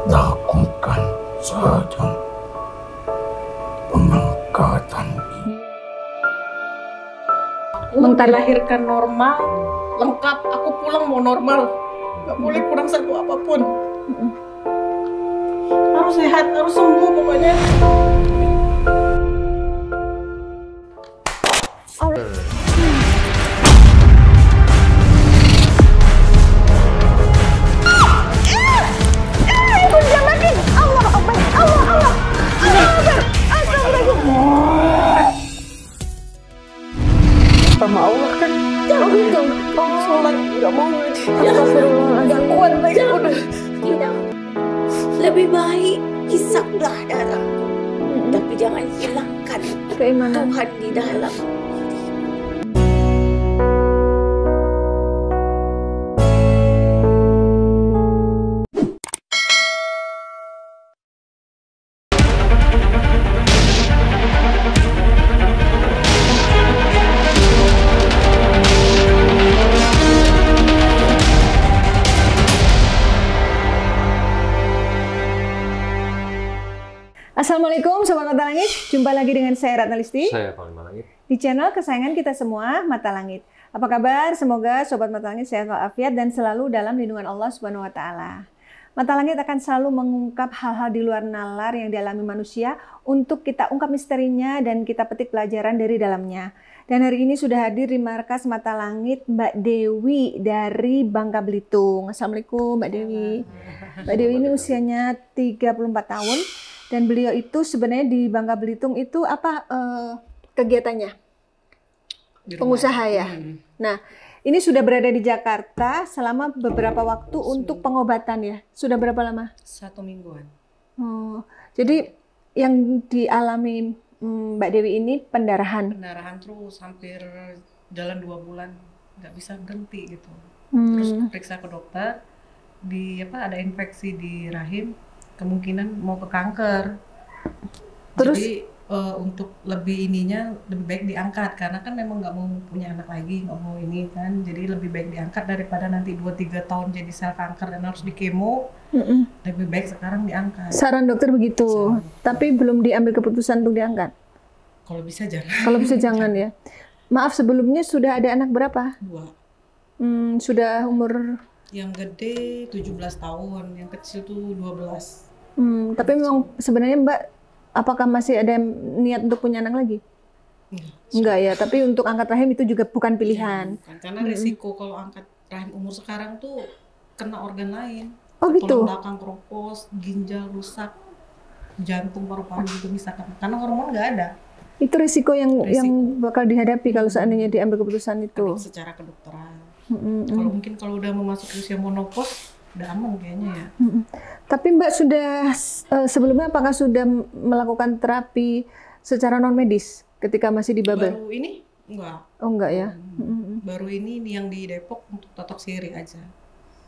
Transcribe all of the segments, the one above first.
lakukan saja pengangkatan ini. Melahirkan normal, lengkap. Aku pulang mau normal, nggak boleh kurang satu apapun. Harus sehat, harus sembuh pokoknya. Sama Allah kan jangan gitu. Sholat nggak mau nggak kuat lagi udah. Tidak. Lebih baik hisaplah darahku, tapi jangan hilangkan keimanan Tuhan di dalam. Assalamualaikum Sobat Mata Langit, jumpa lagi dengan saya Ratna Listi. Saya Panglima Langit. Di channel kesayangan kita semua, Mata Langit. Apa kabar? Semoga Sobat Mata Langit sehat walafiat dan selalu dalam lindungan Allah Subhanahu wa Ta'ala. Mata Langit akan selalu mengungkap hal-hal di luar nalar yang dialami manusia untuk kita ungkap misterinya dan kita petik pelajaran dari dalamnya. Dan hari ini sudah hadir di markas Mata Langit Mbak Dewi dari Bangka Belitung. Assalamualaikum Mbak Dewi. Mbak Dewi ini usianya 34 tahun. Dan beliau itu sebenarnya di Bangka Belitung itu apa kegiatannya? Pengusaha ya. Nah, ini sudah berada di Jakarta selama beberapa waktu untuk pengobatan ya. Sudah berapa lama? 1 mingguan. Oh, jadi yang dialami Mbak Dewi ini pendarahan. Pendarahan terus hampir jalan 2 bulan nggak bisa berhenti gitu. Terus periksa ke dokter, ada infeksi di rahim. Kemungkinan mau ke kanker. Terus jadi untuk lebih baik diangkat karena kan memang nggak mau punya anak lagi, nggak mau ini kan, jadi lebih baik diangkat daripada nanti 2-3 tahun jadi sel kanker dan harus di kemo. Lebih baik sekarang diangkat. Saran dokter begitu, tapi belum diambil keputusan untuk diangkat. Kalau bisa jangan. Kalau bisa jangan ya. Maaf, sebelumnya sudah ada anak berapa? 2. Sudah umur? Yang gede 17 tahun, yang kecil tuh 12. Tapi memang sebenarnya Mbak, apakah masih ada niat untuk punya anak lagi? Enggak ya, tapi untuk angkat rahim itu juga bukan pilihan. Bukan, karena resiko kalau angkat rahim umur sekarang tuh kena organ lain. Oh gitu? Tulang belakang keropos, ginjal rusak, jantung, paru-paru gitu misalkan. Karena hormon nggak ada. Itu risiko yang bakal dihadapi kalau seandainya diambil keputusan itu. Secara kedokteran. Kalau udah mau masuk usia menopause udah aman kayaknya ya. Tapi Mbak sudah sebelumnya apakah sudah melakukan terapi secara non medis ketika masih di Babel? Baru ini enggak. Oh enggak ya. Baru ini yang di Depok untuk totok siri aja.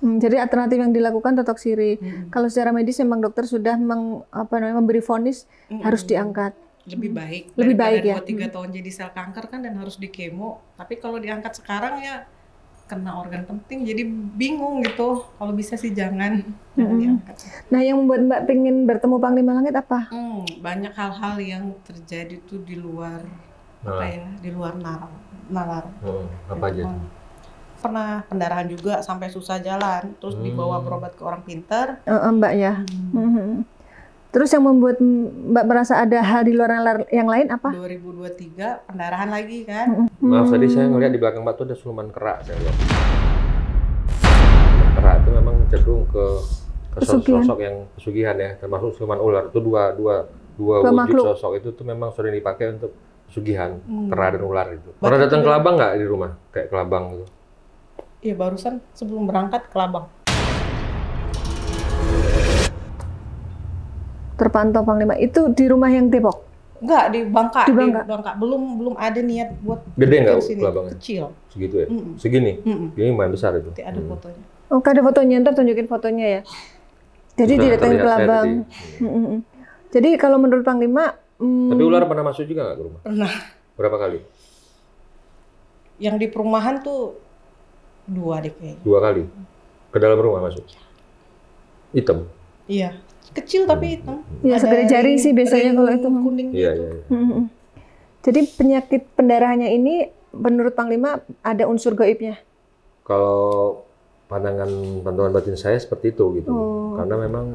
Jadi alternatif yang dilakukan totok siri. Kalau secara medis memang dokter sudah memberi vonis harus diangkat. Lebih baik. Lebih baik ya. 2-3 tahun jadi sel kanker kan dan harus di kemo. Tapi kalau diangkat sekarang ya kena organ penting, jadi bingung gitu. Kalau bisa sih jangan diangkat. Nah, yang membuat Mbak pengen bertemu Panglima Langit apa? Banyak hal-hal yang terjadi tuh di luar di luar nalar. Apa aja? Pernah pendarahan juga sampai susah jalan, terus dibawa berobat ke orang pintar. Mbak ya. Terus yang membuat Mbak merasa ada hal di luar nalar yang lain apa? 2023 pendarahan lagi kan. Maaf, tadi saya ngeliat di belakang Mbak tuh ada siluman kera, saya lihat. Kera itu memang cenderung ke sosok yang pesugihan ya, termasuk siluman ular. Itu dua wujud makhluk. sosok itu tuh memang sering dipakai untuk pesugihan, kera dan ular itu. Pernah datang ke Labang nggak di rumah? Kayak ke Labang gitu? Iya, barusan sebelum berangkat ke Labang. Terpantau Panglima itu di rumah yang Depok? Enggak, di Bangka. Di Bangka. Belum ada niat buat Gede nggak sini. Labangnya? Kecil. Segitu ya? Segini? Ini lumayan besar itu. Nanti ada fotonya. Oh, ada fotonya, ntar tunjukin fotonya ya. Jadi didatengin ke Labang. Jadi kalau menurut Panglima, tapi ular pernah masuk juga nggak ke rumah? Pernah. Berapa kali? Yang di perumahan tuh 2 deh kayaknya. 2 kali? Ke dalam rumah masuk? Hitam? Iya, kecil tapi hitam. Ya, Ada segede jari sih biasanya ring kalau itu. kuning Iya, gitu. iya. Jadi penyakit pendarahannya ini menurut Panglima ada unsur gaibnya. Kalau pandangan pantauan batin saya seperti itu gitu. Oh. Karena memang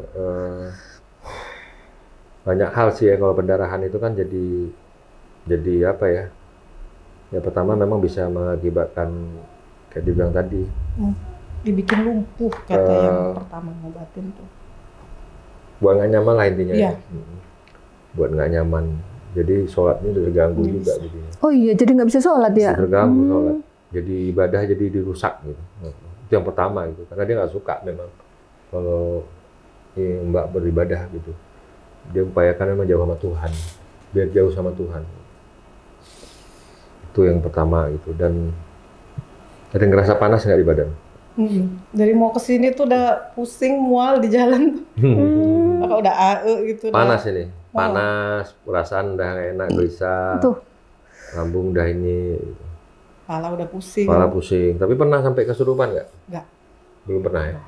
banyak hal sih ya kalau pendarahan itu kan jadi apa ya? Ya pertama memang bisa mengakibatkan kayak dibilang tadi. Dibikin lumpuh kata yang pertama ngobatin tuh. Buat nggak nyaman lah intinya. Iya. Ya. Buat nggak nyaman. Jadi sholatnya udah terganggu Nggak juga bisa. gitu. Oh iya, jadi nggak bisa sholat ya? Terganggu sholat. Jadi ibadah jadi dirusak gitu. Itu yang pertama gitu. Karena dia nggak suka memang kalau Mbak beribadah gitu. Dia upayakan memang jauh sama Tuhan. Biar jauh sama Tuhan. Itu yang pertama gitu. Dan ada ngerasa panas nggak di badan? Dari mau ke sini tuh udah pusing, mual di jalan. Kakak udah gitu. Panas ini. Panas, perasaan udah nggak enak, gelisah. Tuh. Lambung udah ini. Gitu. Kepala udah pusing. Kepala pusing. Tapi pernah sampai kesurupan nggak? Nggak. Belum pernah ya?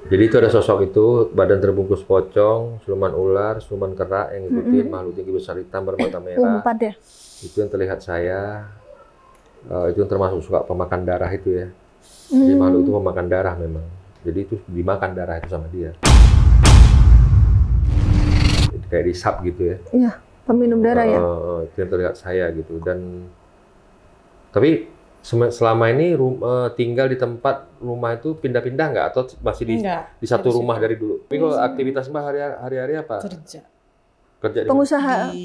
Jadi itu ada sosok itu, badan terbungkus pocong, siluman ular, siluman kera yang ngikutin, makhluk tinggi besar hitam bermata merah. 4 ya? Itu yang terlihat saya. Itu yang termasuk suka pemakan darah itu ya. Jadi makhluk itu pemakan darah memang. Jadi itu dimakan darah itu sama dia. Kayak disap gitu ya. Iya, peminum darah ya. Itu yang terlihat saya gitu. Dan tapi selama ini tinggal di tempat rumah itu pindah-pindah nggak atau masih di satu rumah dari dulu? Tapi kalau aktivitas Mbak hari-hari apa? Kerja di Pengusaha.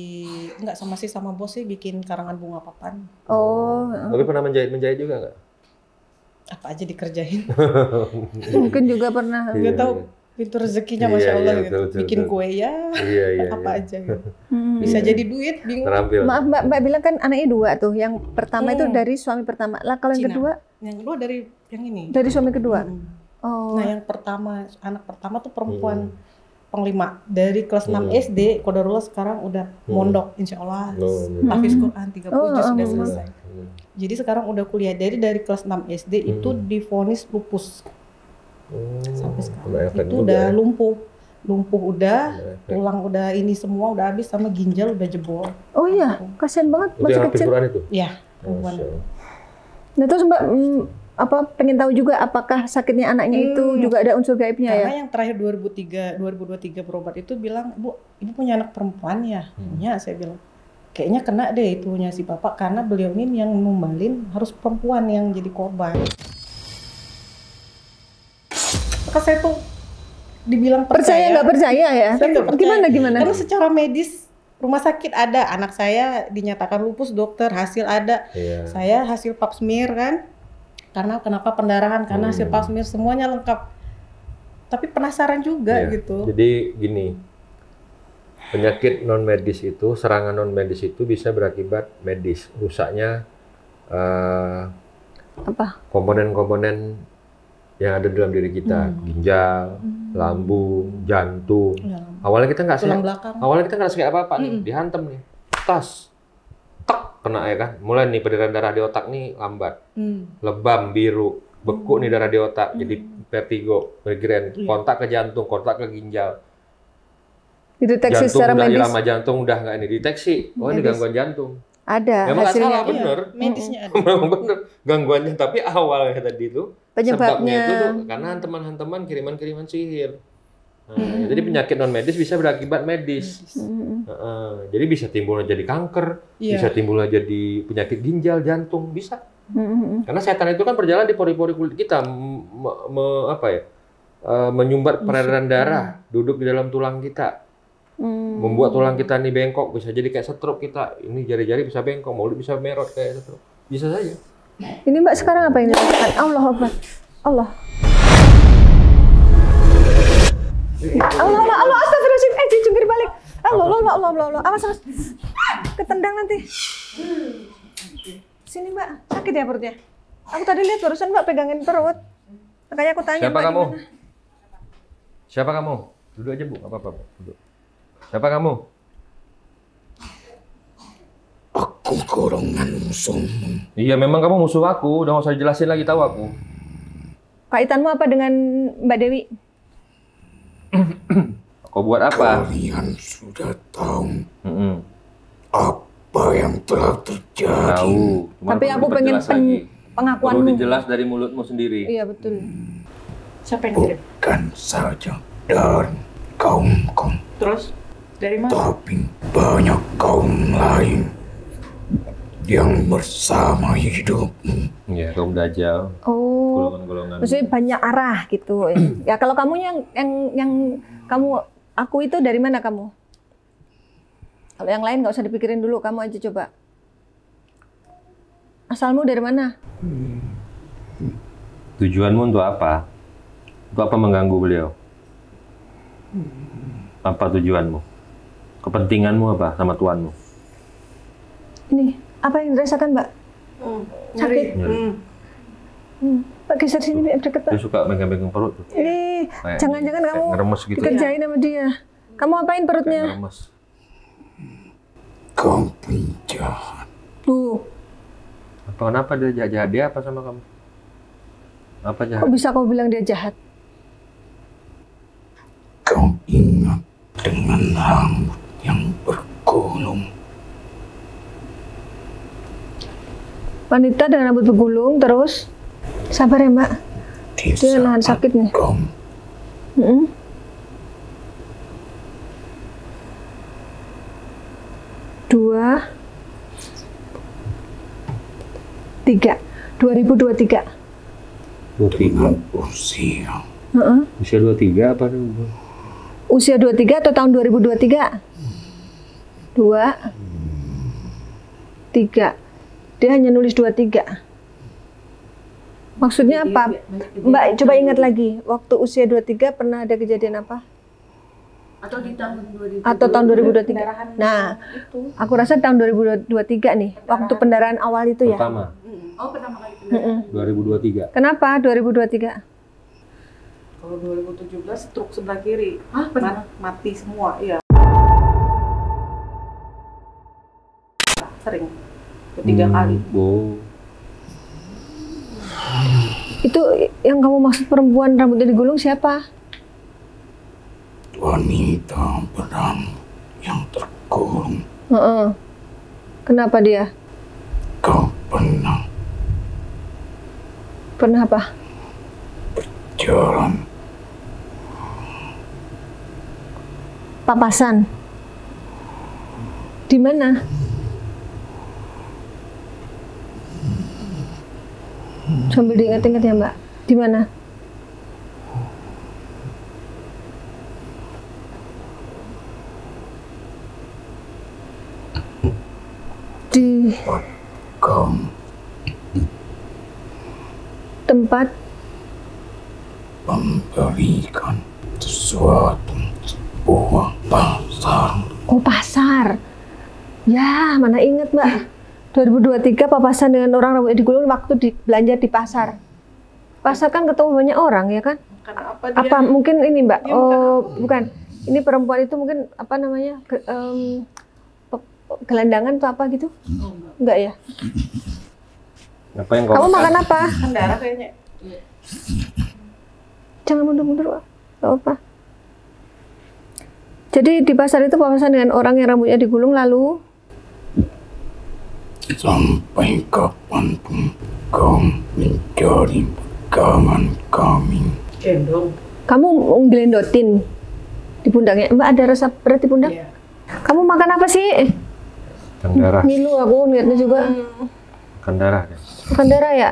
Enggak sama bos sih bikin karangan bunga papan. Oh, Tapi pernah menjahit juga nggak? Apa aja dikerjain. mungkin juga pernah. Nggak tahu pintu rezekinya Masya Iya, Allah iya, gitu. betul, Bikin betul. kue ya. Iya. Apa aja gitu. Iya. Bisa jadi duit, bingung. Terampil. Maaf Mbak bilang kan anaknya 2 tuh. Yang pertama itu dari suami pertama. Lah kalau yang Cina. kedua Yang kedua dari yang ini. dari suami kedua. Oh. Nah, yang pertama, anak pertama tuh perempuan penglima dari kelas 6 SD, Qadarullah sekarang udah mondok, insya Allah. Hafiz Quran 30 juz sudah selesai. Jadi sekarang udah kuliah dari kelas 6 SD itu divonis lupus. Sampai sekarang itu udah lumpuh udah, tulang udah ini semua udah habis sama ginjal udah jebol. Oh iya, kasihan banget Itu masih yang kecil. Quran itu? Iya, perempuan. Nah terus Mbak pengen tahu juga apakah sakitnya anaknya itu juga ada unsur gaibnya ya? Karena yang terakhir 2023 berobat itu bilang, Bu, Ibu punya anak perempuan ya? Punya, saya bilang. Kayaknya kena deh itunya si Bapak karena beliau ini yang numbalin harus perempuan yang jadi korban. Maka saya tuh dibilang Percaya nggak percaya ya? Saya nggak percaya. Gimana? Karena secara medis rumah sakit ada, anak saya dinyatakan lupus, dokter hasil ada. Iya. Saya hasil pap smear kan. Karena kenapa pendarahan? Karena hasil pap smear semuanya lengkap. Tapi penasaran juga gitu. Jadi gini, penyakit non medis itu, serangan non medis itu bisa berakibat medis, rusaknya komponen-komponen yang ada dalam diri kita, ginjal, lambung, jantung. Awalnya kita nggak sakit, awalnya kita nggak sakit apa-apa nih, dihantam nih, tas, tek, kena ya kan. Mulai nih peredaran darah di otak nih lambat, lebam, biru, beku nih darah di otak, jadi vertigo, migrain, kontak ke jantung, kontak ke ginjal. Dideteksi Jantung secara udah medis. irama jantung udah nggak ini deteksi, oh ini gangguan jantung. Ada Memang nggak hasilnya. salah, bener. Medisnya ada. Memang bener gangguannya, tapi awalnya tadi itu Penyebabnya sebabnya itu tuh karena hantaman-hantaman kiriman-kiriman sihir. Nah, jadi penyakit non medis bisa berakibat medis. Jadi bisa timbulnya jadi kanker, bisa timbulnya jadi penyakit ginjal, jantung, bisa. Karena setan itu kan berjalan di pori-pori kulit kita, menyumbat peredaran darah, duduk di dalam tulang kita. Membuat tulang kita nih bengkok, bisa jadi kayak stroke kita. Ini jari-jari bisa bengkok, mulut bisa merot kayak stroke. Bisa saja. Ini Mbak sekarang apa yang dilakukan? Allah Akbar. Allah. Allah, astagfirullahaladzim. Jungkir balik. Allah. Awas. Ketendang nanti. Sini Mbak, sakit ya perutnya? Aku tadi lihat barusan Mbak pegangin perut. Makanya aku tanya. Siapa Mbak, kamu? gimana? Siapa kamu? Duduk aja Bu, apa-apa. Duduk. Siapa kamu? Aku golongan musuhmu. Iya, memang kamu musuh aku. Udah nggak usah jelasin lagi, tahu aku. Kaitanmu apa dengan Mbak Dewi? Kau buat apa? Kalian sudah tahu Mm-mm. apa yang telah terjadi. Tahu. Cuma Tapi perlu aku pengen diperjelas lagi. Perlu pengakuanmu. dijelas dari mulutmu sendiri. Iya betul. Siapa yang kirim? Bukan saja dari kaum-kaum, Terus dari mana? tapi banyak kaum lain yang bersama hidupmu. Iya, kaum Dajjal. Oh, Golongan-golongan. maksudnya banyak arah gitu. Ya kalau kamu yang kamu aku itu dari mana kamu? Kalau yang lain nggak usah dipikirin dulu, kamu aja coba. Asalmu dari mana? Tujuanmu untuk apa? Untuk apa mengganggu beliau? Apa tujuanmu? Kepentinganmu apa sama tuanmu? Ini apa yang dirasakan Mbak? Sakit. Nyeri. Pak geser sini biar deket Pak. Dia suka megang-megang perut tuh. Kayak Jangan-jangan kayak kamu ngeremes gitu. dikerjain sama dia. Kamu apain Kayak perutnya? ngeremes. Kau penjahat. Tuh, Kenapa dia jahat? Dia apa sama kamu? Apa jahat? kok bisa kau bilang dia jahat? Kau ingat dengan rambut yang bergulung. Wanita dengan rambut bergulung terus. Sabar ya Mbak. Di Dia nahan saat sakit nih. kau Mm-mm. Dua, tiga, 2023. 23. dengan usia Heeh. Usia 23 apa nih? Usia 23 atau tahun 2023? 2, 3. Dia hanya nulis 23. Maksudnya apa? Mbak, coba ingat lagi. Waktu usia 23 pernah ada kejadian apa? Atau di tahun 2000. Atau tahun 2023? Nah, aku rasa tahun 2023 nih. Waktu pendarahan awal itu ya. Pertama, Oh, pertama kali. 2023. Kenapa 2023? Kalau 2017 stroke sebelah kiri. Hah, benar? Mati semua, iya. Sering. Ketiga kali. Oh. Itu yang kamu maksud perempuan rambutnya digulung siapa? wanita berambut yang tergulung. Heeh. Kenapa dia? Kau pernah Apa? jalan Papasan. Di mana? Sambil diingat-ingat ya Mbak. Di mana? Di kau tempat memberikan sesuatu sebuah pasar. oh pasar. Ya, mana ingat Mbak. 2023 papasan dengan orang rambutnya digulung waktu belanja di pasar. Pasar kan ketemu banyak orang ya kan? Karena Apa mungkin ini Mbak? Dia Oh, bukan. Ini perempuan itu mungkin apa namanya? Gelandangan atau apa gitu? Enggak ya? Apa yang kau Kamu makan apa? kan darah kayaknya. Jangan mundur-mundur, Pak. Gak apa. Jadi di pasar itu papasan dengan orang yang rambutnya digulung lalu Sampai kapanpun kau menjadi pegangan kami. Gendong. kamu nggelendotin di pundaknya. Mbak ada rasa berat di pundak? Iya. Kamu makan apa sih? makan darah? Ngilu aku lihatnya juga. Makan darah ya? Makan darah ya?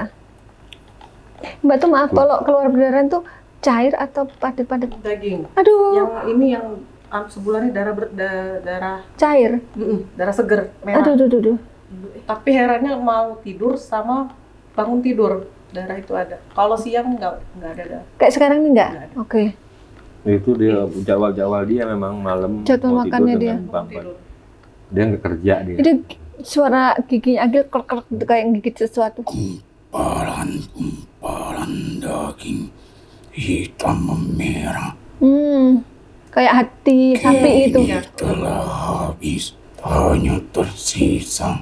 Mbak tuh maaf kalau keluar berdarah tuh cair atau padat-padat? Daging. Aduh, Yang ini yang sebulan ini darah darah cair. darah seger merah. Aduh. Tapi herannya mau tidur sama bangun tidur darah itu ada. Kalau siang nggak ada darah. Kayak sekarang ini enggak? Nggak ada. Oke. Itu dia jadwal dia memang malam Jadwal mau tidur makannya dengan Bangun bang-bang. tidur. Dia nggak kerja dia. Itu suara giginya Agil klek-klek gitu, kayak gigit sesuatu. Kumparan daging hitam memerah Kayak hati sapi itu. telah habis, hanya tersisa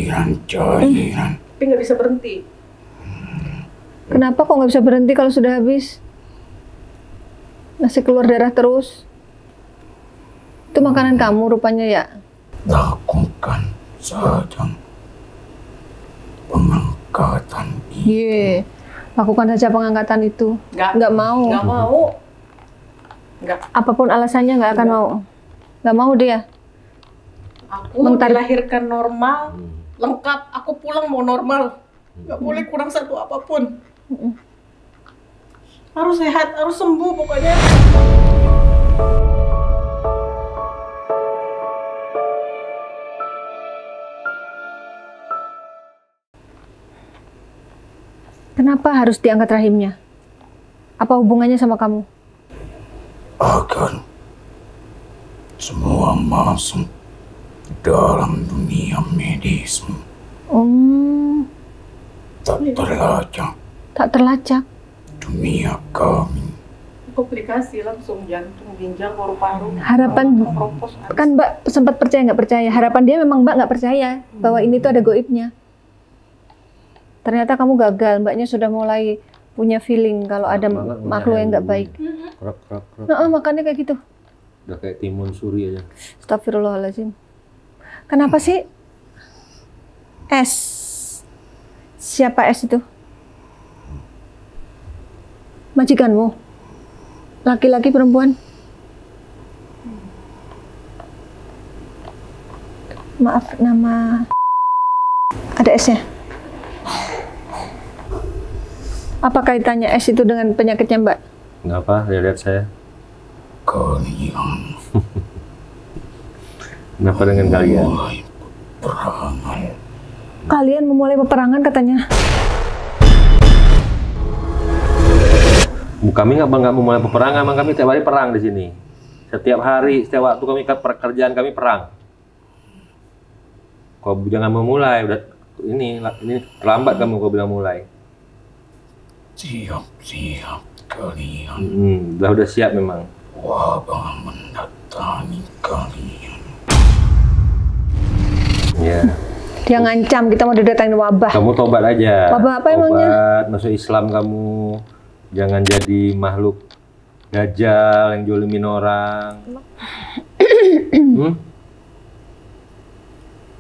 cairan-cairan. Tapi nggak bisa berhenti. Kenapa kok nggak bisa berhenti kalau sudah habis? Masih keluar darah terus. Itu makanan kamu rupanya ya? Lakukan saja pengangkatan ini. Iya. Lakukan saja pengangkatan itu. Nggak mau. Nggak mau. Nggak. Apapun alasannya nggak akan mau. Nggak mau dia. Aku dilahirkan normal, lengkap. Aku pulang mau normal. Nggak boleh kurang satu apapun. Harus sehat, harus sembuh pokoknya. Kenapa harus diangkat rahimnya? Apa hubungannya sama kamu? Agar semua masuk dalam dunia medis tak terlacak Tak terlacak. dunia kami. Komplikasi langsung jantung, ginjal, paru-paru. Harapan kan Mbak sempat percaya nggak percaya. Harapan dia memang Mbak nggak percaya bahwa ini tuh ada goibnya. Ternyata kamu gagal. Mbaknya sudah mulai punya feeling kalau ada makhluk yang nggak baik. Krok. Nah, makanya kayak gitu. Udah kayak timun suri aja. Astagfirullahaladzim. Kenapa sih? S. Siapa S itu? Majikanmu? Laki-laki perempuan? Maaf, nama... Ada S-nya? Apa kaitannya S itu dengan penyakitnya Mbak? Kenapa? Lihat saya. Kalian Kenapa dengan kalian? mulai peperangan. Kalian memulai peperangan katanya. Kami nggak memulai peperangan, emang kami tiap hari perang di sini. Setiap hari, setiap waktu kami pekerjaan kami perang. Kau jangan memulai, udah ini terlambat kamu kau bilang mulai. Siap-siap kalian. Udah siap memang. Wabah mendatangi kalian. Ya. Dia ngancam kita mau didatangin wabah. Kamu tobat aja. Wabah apa emangnya? Tobat, masuk Islam kamu. Jangan jadi makhluk dajjal yang jolimin orang.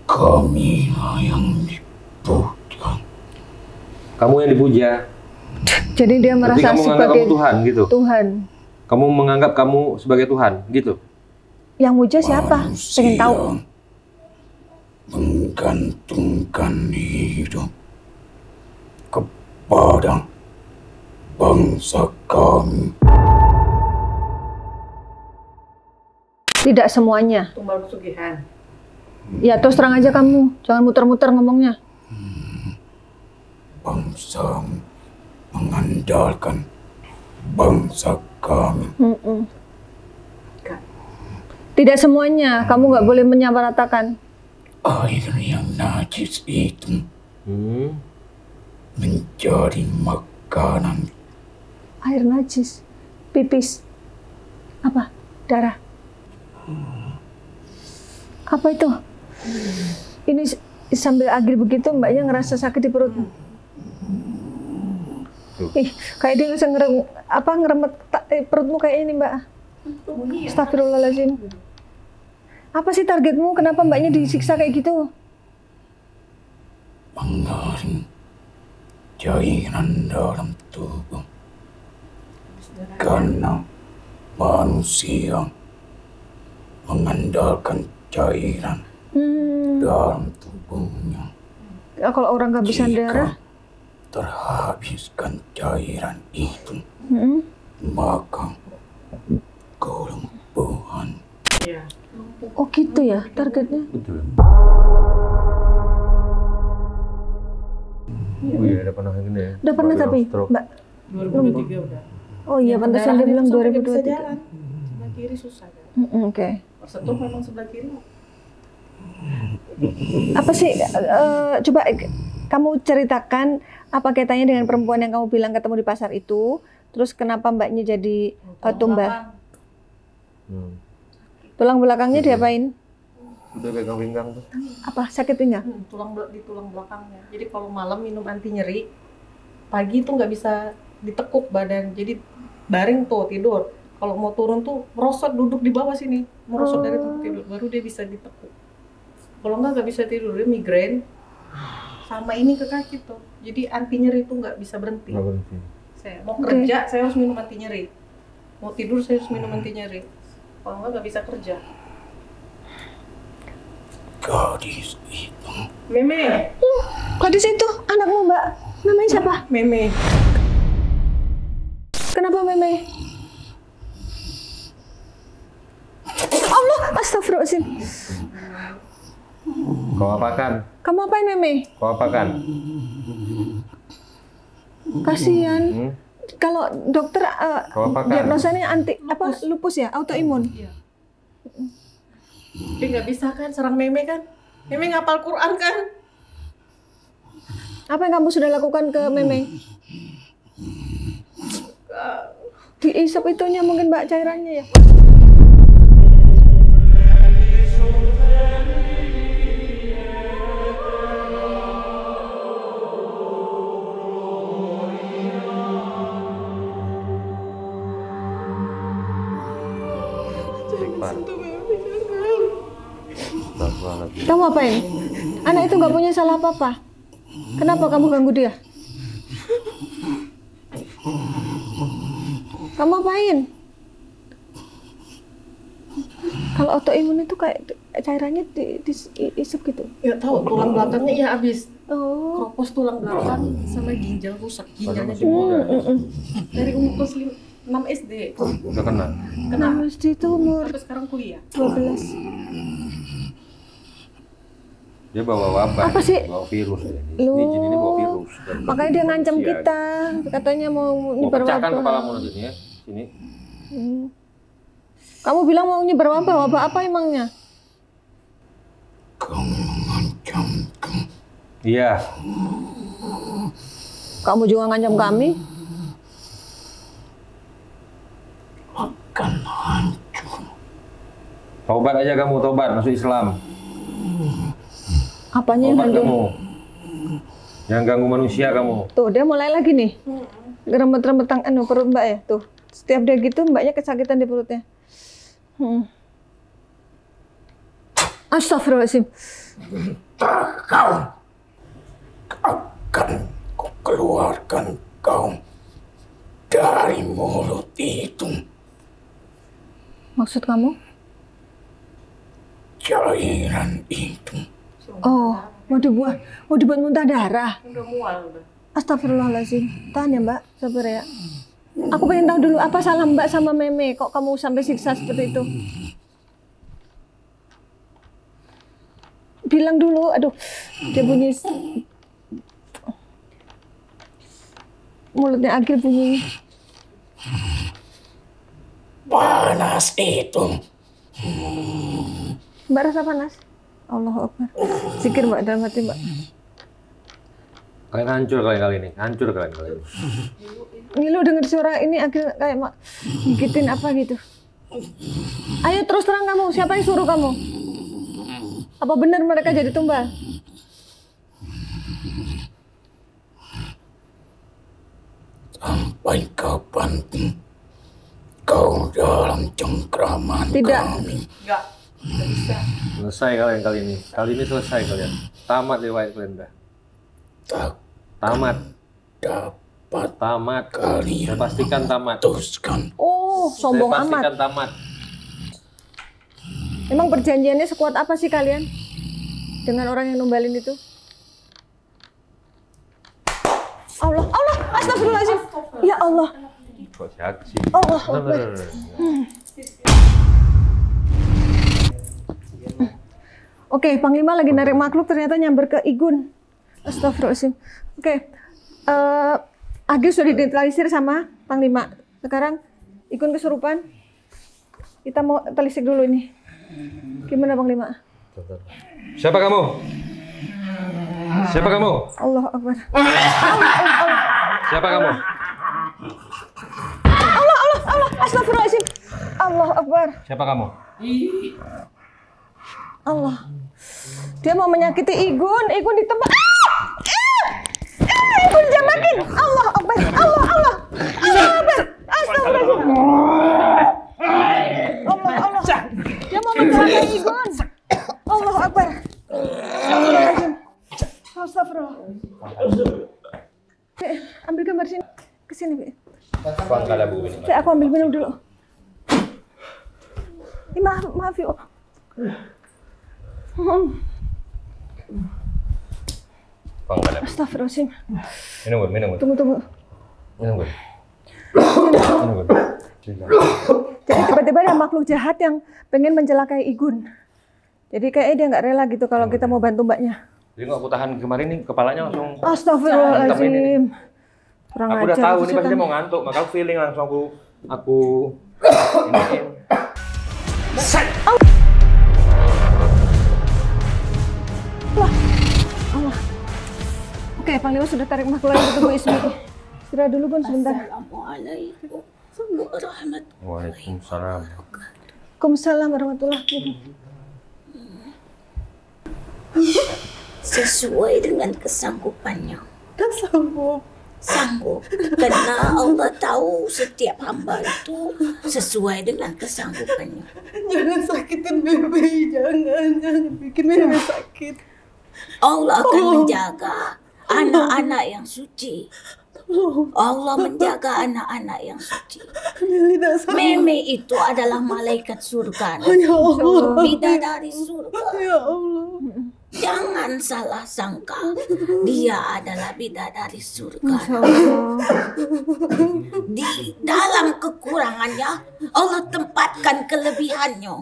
Kami yang dipuja. Kamu yang dipuja. Jadi dia Berarti merasa kamu menganggap sebagai kamu Tuhan gitu. Tuhan. Kamu menganggap kamu sebagai Tuhan gitu. Yang muja siapa? Pengen tahu. Menggantungkan hidup kepada bangsa kami. Tidak semuanya. Tumbal pesugihan. Ya terus terang aja kamu. Jangan muter-muter ngomongnya. Bangsa mengandalkan bangsa kami. Tidak semuanya. Kamu nggak boleh menyamaratakan. Air yang najis itu menjadi makanan. Air najis. Pipis. Apa? Darah. Apa itu? Ini sambil agil begitu mbaknya ngerasa sakit di perut. Ih, kayak dia ngerasa ngeremet perutmu kayak ini mbak. Astagfirullahaladzim. Apa sih targetmu? Kenapa mbaknya disiksa kayak gitu? Mengalir cairan dalam tubuh. Karena manusia mengandalkan cairan dalam tubuhnya. Kalau orang kehabisan darah? Terhabiskan cairan itu, maka kelumpuhan. Iya. Oh gitu ya targetnya? Betul. Oh iya, udah pernah gini ya? Udah pernah tapi, Mbak? 2023 udah. Oh iya, pantesan dia bilang 2023. Sebelah kiri susah kan? Oke. Persetuh memang sebelah kiri. Apa sih, coba kamu ceritakan apa kaitannya dengan perempuan yang kamu bilang ketemu di pasar itu, terus kenapa mbaknya jadi tumbal? Tulang belakangnya diapain? Udah pegang pinggang tuh. Apa, sakit pinggang? Di tulang belakangnya. Jadi kalau malam minum anti nyeri, pagi itu nggak bisa ditekuk badan, jadi baring tuh tidur. Kalau mau turun tuh merosot, duduk di bawah sini, merosot dari tempat tidur, baru dia bisa ditekuk. Kalau nggak bisa tidur, dia migrain sama ini ke kaki tuh. Jadi anti nyeri itu nggak bisa berhenti. Saya mau kerja, saya harus minum anti nyeri. Mau tidur, saya harus minum anti nyeri. Kalau nggak bisa kerja. Gadis itu. Meme. Gadis itu anakmu, Mbak. Namanya siapa? Meme. Kenapa Meme? Allah, astagfirullahaladzim. Kau apakan? Kamu apain Meme? Kau apakan? Kasihan. Kalau dokter Kau apakan? diagnosanya lupus ya, autoimun. Iya. Dia nggak bisa kan serang Meme kan? Meme ngapal Quran kan? Apa yang kamu sudah lakukan ke Meme? Diisap itunya mungkin Mbak cairannya ya. Kamu apain? Anak itu nggak punya salah apa-apa. Kenapa kamu ganggu dia? Kamu apain? Kalau autoimun itu kayak cairannya diisep gitu. Ya tahu, tulang belakangnya ya habis. Oh. Kropos tulang belakang sama ginjal rusak. Ginjalnya juga. Dari umur kelas 6 SD. Udah kena. Kena. Mesti itu umur Sampai sekarang kuliah. 12. Dia bawa apa sih? Bawa virus. Loh. Ini jin ini bawa virus. Makanya dia ngancam kita. Katanya mau Mau nyebar pecahkan wabah. kepalamu nanti ya. Sini. Kamu bilang mau nyebar wabah. Wabah apa emangnya? Kamu mengancamku. Iya. Kamu juga ngancam kami? Akan hancur. Taubat aja kamu, taubat masuk Islam. Apanya yang Taubat hancur? kamu. Yang ganggu manusia kamu. Tuh dia mulai lagi nih. Rembet-rembet perut Mbak ya. Tuh setiap dia gitu Mbaknya kesakitan di perutnya. Astagfirullahaladzim. Kau akan kukeluarkan kau dari mulut itu. Maksud kamu? Cairan itu. Oh, mau dibuat muntah darah. Udah mual udah. Astagfirullahaladzim. Tahan ya Mbak, sabar ya. Aku pengen tahu dulu apa salah Mbak sama Meme. Kok kamu sampai siksa seperti itu? Bilang dulu, aduh, dia bunyi. Mulutnya Agil bunyi. Panas itu. Mbak rasa panas? Allahu Akbar. Zikir Mbak dalam hati Mbak. Kalian hancur kali ini. Hancur kalian kali ini. Ini lu denger suara ini Agil kayak mak gigitin apa gitu. Ayo terus terang kamu, siapa yang suruh kamu? Apa benar mereka jadi tumbal? Sampai kapanpun kau dalam cengkraman kami. Enggak bisa. Selesai kalian kali ini. Kali ini selesai kalian. Tamat riwayat kalian dah. Tak Tamat. dapat Tamat. kalian Saya pastikan tamat. memutuskan. Oh, sombong Saya pastikan amat. tamat. Emang perjanjiannya sekuat apa sih kalian? Dengan orang yang numbalin itu? Allah, astagfirullahaladzim. Ya Allah. Kok saksi? Allah Akbar. Oke, Panglima lagi narik makhluk ternyata nyamber ke Igun. Astagfirullahaladzim. Oke, Agil sudah dinetralisir sama Panglima. Sekarang Igun kesurupan. Kita mau telisik dulu ini. Gimana Panglima? Siapa kamu? Siapa kamu? Allah Akbar. Siapa kamu? Allah, astagfirullahaladzim. Allah Akbar. Siapa kamu? Allah. Dia mau menyakiti Igun di tempat. Igun jamakin. Allah Akbar. Allah Akbar. Astagfirullahaladzim. Aku ambil minum dulu. Maaf yuk. Astagfirullahaladzim. Minum. Tunggu. Minum. Jadi tiba-tiba ada makhluk jahat yang pengen mencelakai Igun. Jadi kayaknya dia nggak rela gitu kalau kita mau bantu mbaknya. Jadi nggak aku tahan kemarin nih kepalanya langsung. Astagfirullahaladzim. Kurang aku udah tahu ini pasti dia mau ngantuk, maka aku feeling langsung aku iniin. Allah. Oke, Panglima sudah tarik makhluk yang ketemu Ismi. Istirahat dulu Bun sebentar. Assalamualaikum warahmatullahi Waalaikumsalam. Waalaikumsalam warahmatullahi wabarakatuh. Sesuai dengan kesanggupannya. Sanggup. Karena Allah tahu setiap hamba itu sesuai dengan kesanggupannya. Jangan sakitin Bebe, jangan bikin Bebe sakit. Allah akan menjaga anak-anak yang suci. Allah menjaga anak-anak yang suci. Meme itu adalah malaikat surga. Ya Allah. Bidadari surga. Ya Allah. Jangan salah sangka, dia adalah bidadari surga. Di dalam kekurangannya, Allah tempatkan kelebihannya.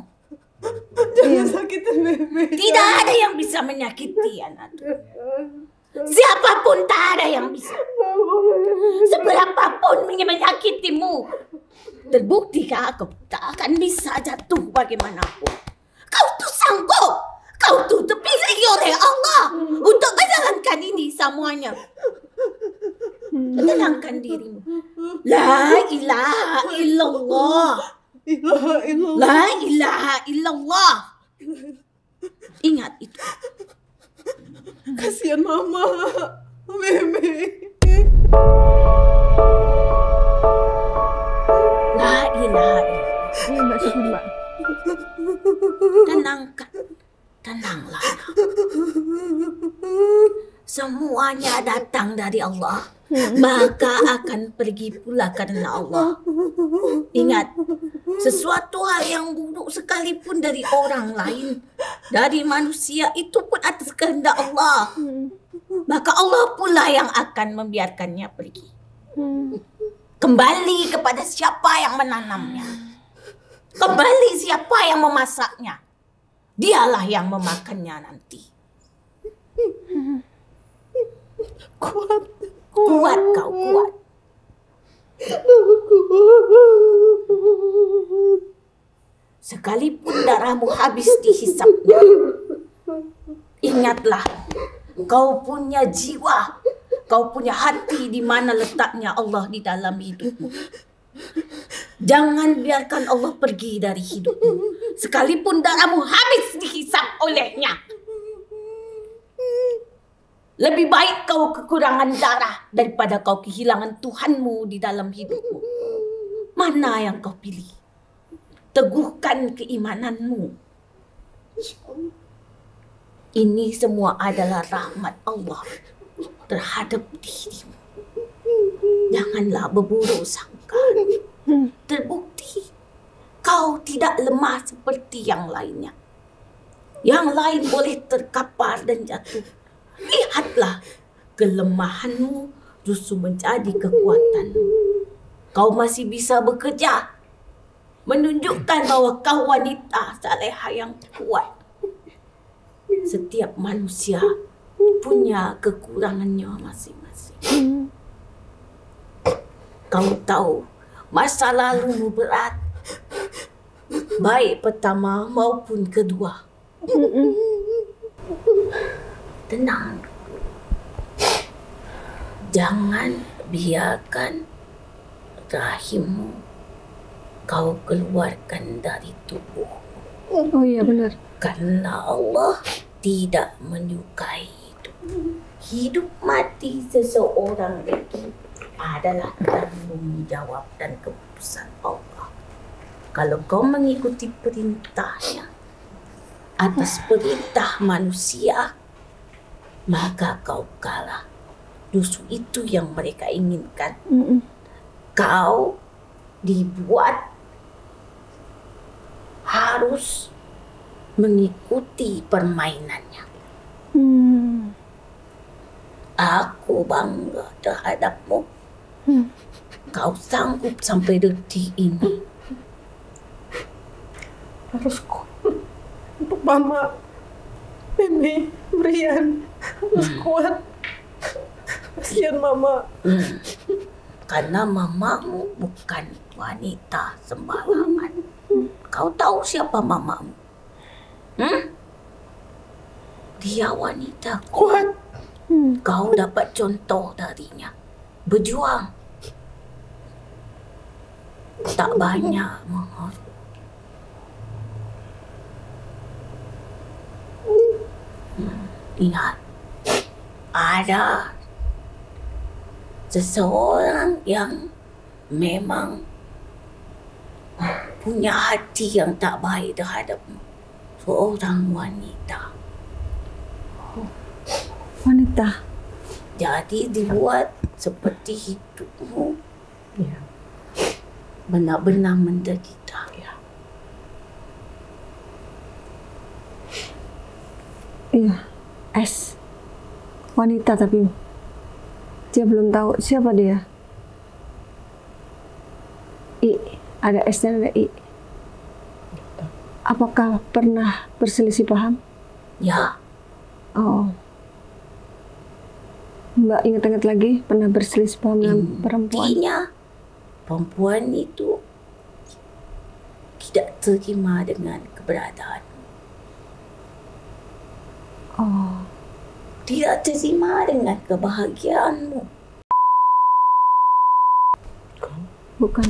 Jangan sakitin Bebe. Tidak ada yang bisa menyakiti anak. Siapapun tak ada yang bisa. Seberapapun menyakitimu, terbukti kau tak akan bisa jatuh bagaimanapun. Kau tuh sanggup. Kau tuh terpilih oleh Allah untuk menjalankan ini semuanya. Tenangkan dirimu. La ilaha illallah. La ilaha illallah. Ingat itu. Kasihan Mama. Bebe. La ilaha illallah. Iya Mbak, syukur Mbak. Tenanglah. Semuanya datang dari Allah, maka akan pergi pula karena Allah. Ingat, sesuatu hal yang buruk sekalipun dari orang lain, dari manusia itu pun atas kehendak Allah. Maka Allah pula yang akan membiarkannya pergi. Kembali kepada siapa yang menanamnya. Kembali siapa yang memasaknya. Dialah yang memakannya nanti. Kuat kau, kuat. Sekalipun darahmu habis dihisapnya, ingatlah, kau punya jiwa, kau punya hati di mana letaknya Allah di dalam hidupmu. Jangan biarkan Allah pergi dari hidupmu, sekalipun darahmu habis dihisap olehnya. Lebih baik kau kekurangan darah daripada kau kehilangan Tuhanmu di dalam hidupmu. Mana yang kau pilih? Teguhkan keimananmu. Ini semua adalah rahmat Allah terhadap dirimu. Janganlah berburuk sangka. Terbukti kau tidak lemah seperti yang lainnya. Yang lain boleh terkapar dan jatuh. Lihatlah, kelemahanmu justru menjadi kekuatanmu. Kau masih bisa bekerja, menunjukkan bahwa kau wanita saleha yang kuat. Setiap manusia punya kekurangannya masing-masing. Kau tahu masa lalumu berat, baik pertama maupun kedua. Tenang. Jangan biarkan rahimmu kau keluarkan dari tubuh. Oh iya benar. Karena Allah tidak menyukai itu. Hidup mati seseorang itu adalah tanggung jawab dan keputusan Allah. Kalau kau mengikuti perintahnya atas perintah manusia, maka kau kalah. Justru itu yang mereka inginkan. Kau dibuat harus mengikuti permainannya. Aku bangga terhadapmu. Kau sanggup sampai detik ini. Harus kuat untuk Mama, Mimi, Brian. Harus kuat. Kasihan Mama. Karena mamamu bukan wanita sembarangan. Kau tahu siapa mamamu? Dia wanita kuat. Kau dapat contoh darinya. Berjuang. Tak banyak mengharap. Ingat, ada seseorang yang memang punya hati yang tak baik terhadapmu. Seorang wanita. Wanita. Jadi dibuat seperti hidupmu. Benar-benar menderita. Iya. S. Wanita tapi dia belum tahu siapa dia. I. Ada S dan ada I. Apakah pernah berselisih paham? Ya. Oh. Mbak ingat-ingat lagi pernah berselisih paham dengan perempuan? Intinya perempuan itu tidak terima dengan keberadaan. Oh. Tidak terima dengan kebahagiaanmu. Bukan.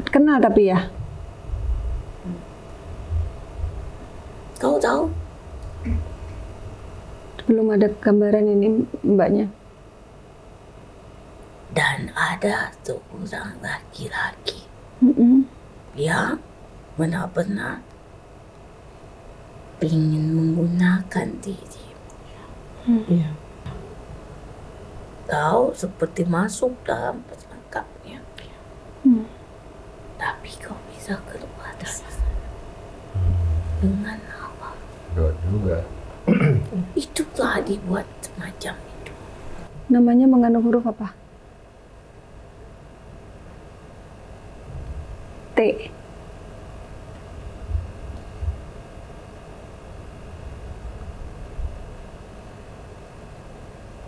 Kenal tapi ya? Kau tahu? Belum ada gambaran ini mbaknya. Dan ada seorang laki-laki yang benar-benar ingin menggunakan diri. Kau seperti masuk dalam perangkapnya. Tapi kau bisa keluar dari sana. Dengan apa? Juga. Itulah dibuat semacam itu. Namanya mengandung huruf apa? T.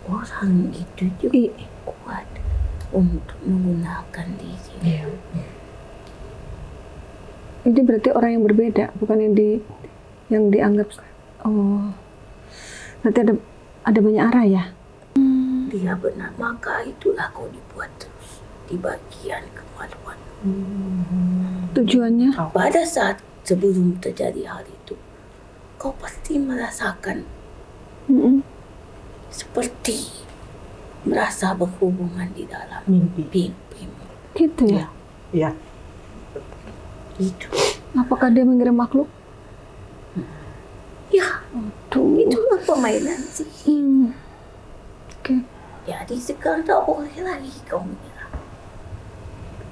Orang itu juga kuat untuk menggunakan diri. Ini berarti orang yang berbeda, bukan yang dianggap. Oh, berarti ada banyak arah ya? Dia benar, maka itulah kau dibuat terus di bagian kemaluan. Tujuannya? Pada saat sebelum terjadi hal itu, kau pasti merasakan seperti merasa berhubungan di dalam mimpimu. Gitu ya? Iya. Itu. Apakah dia mengirim makhluk? Ya, itulah permainan sih. Oke. Jadi sekarang tak boleh lagi kau menyerah.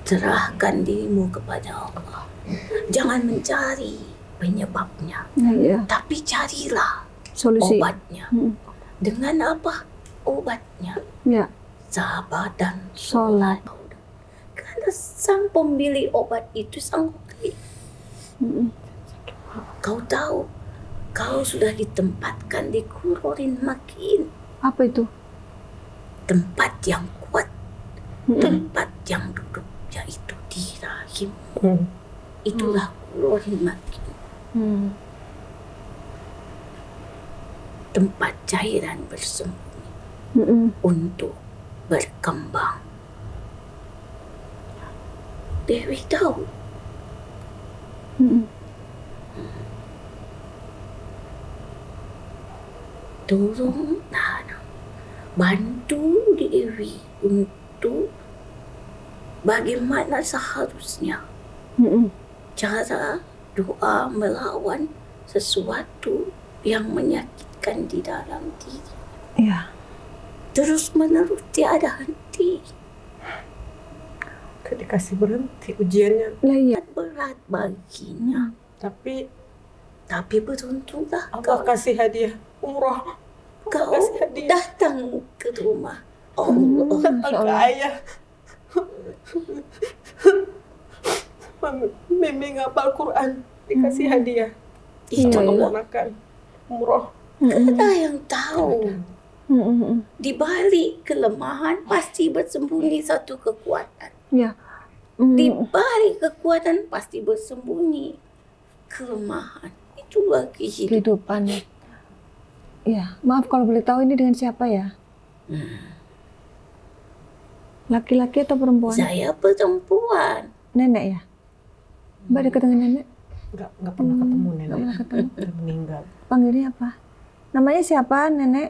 Serahkan dirimu kepada Allah. Jangan mencari penyebabnya, tapi carilah solusi. Obatnya. Dengan apa obatnya? Ya. Sabar dan sholat. Karena sang pembeli obat itu sang pembeli. Kau tahu, kau sudah ditempatkan di kurorin makin. Apa itu? Tempat yang kuat, tempat yang duduk, yaitu di rahim. Itulah kurorin makin. Tempat cairan bersembunyi untuk berkembang. Dewi tahu. Tolong Nana bantu Dewi untuk bagaimana seharusnya cara doa melawan sesuatu yang menyakitkan di dalam diri. Iya. Terus menerus tiada henti. Gak dikasih berhenti ujiannya. Lah iya. Berat baginya. Tapi beruntunglah Allah kasih hadiah umroh. kau kasih hadiah. datang ke rumah Allah. Datang ke ayah. Mimi ngapal Quran, dikasih hadiah. Itu Ponakan umroh. kita yang tahu. Di balik kelemahan pasti bersembunyi satu kekuatan. Ya. Di balik kekuatan pasti bersembunyi kelemahan. Itulah Kehidupan. Ya, maaf kalau boleh tahu ini dengan siapa ya? Laki-laki atau perempuan? Saya perempuan. Nenek ya? Mbak dekat dengan nenek? Nggak pernah ketemu nenek. Nggak pernah ketemu. Udah meninggal. Panggilnya apa? Namanya siapa nenek?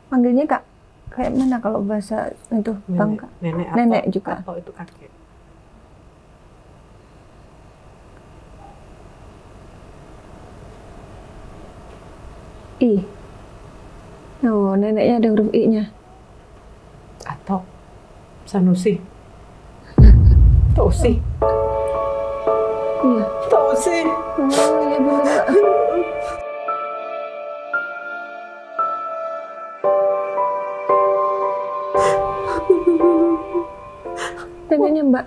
Panggilnya Kak. Kayak mana kalau bahasa itu Bangka? Nenek juga. Atau itu kakek. I. Oh, neneknya ada huruf I-nya. Atau Sanusi. Tausi. Iya. Tausi. Oh, iya benar. Neneknya Mbak.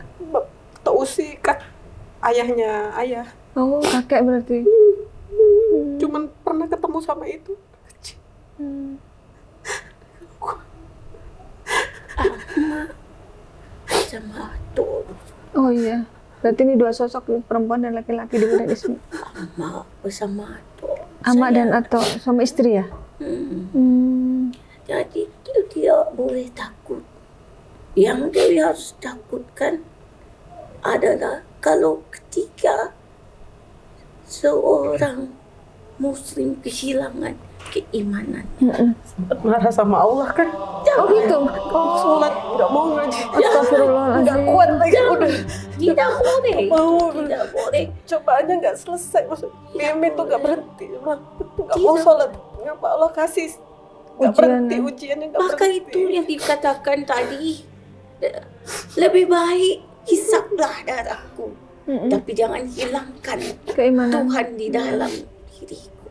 Tausi ayahnya ayah. Oh, kakek berarti. Cuman pernah ketemu sama itu. Sama Atok. Oh iya. Berarti ini dua sosok perempuan dan laki-laki di di sini. Ama bersama Atok. Ama dan Atok suami istri ya? Jadi dia tidak boleh takut. Yang dia harus takutkan adalah kalau ketika seorang Muslim kehilangan keimanannya. Sempat marah sama Allah kan. Oh gitu? Sholat nggak mau ngaji. Astagfirullahaladzim. Nggak kuat lagi udah. Tidak boleh. Mau. Tidak boleh. Cobaannya nggak selesai. Maksud Mimi tuh nggak berhenti. Nggak mau sholat. Ngapa Allah kasih? Nggak berhenti ujiannya, nggak Maka berhenti. itu yang dikatakan tadi. Lebih baik hisaplah darahku. Tapi jangan hilangkan Keimanan. Tuhan di dalam diriku.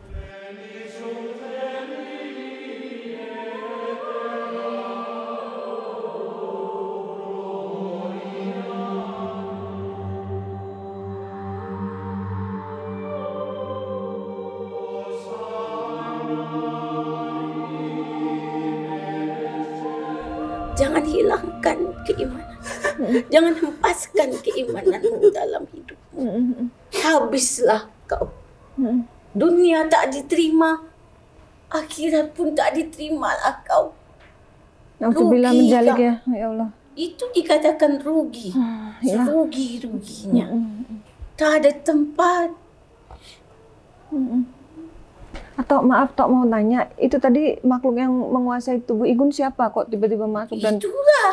Jangan hilangkan keimanan. Jangan hempaskan keimananmu dalam hidup. Habislah kau. Dunia tak diterima, akhirat pun tak diterima lah kau. Alhamdulillah Rugi menjalik kau. ya Allah. Itu dikatakan rugi. Ya. Rugi-ruginya. Tak ada tempat. Atau maaf, Tok mau tanya, itu tadi makhluk yang menguasai tubuh Igun siapa kok tiba-tiba masuk dan Itulah.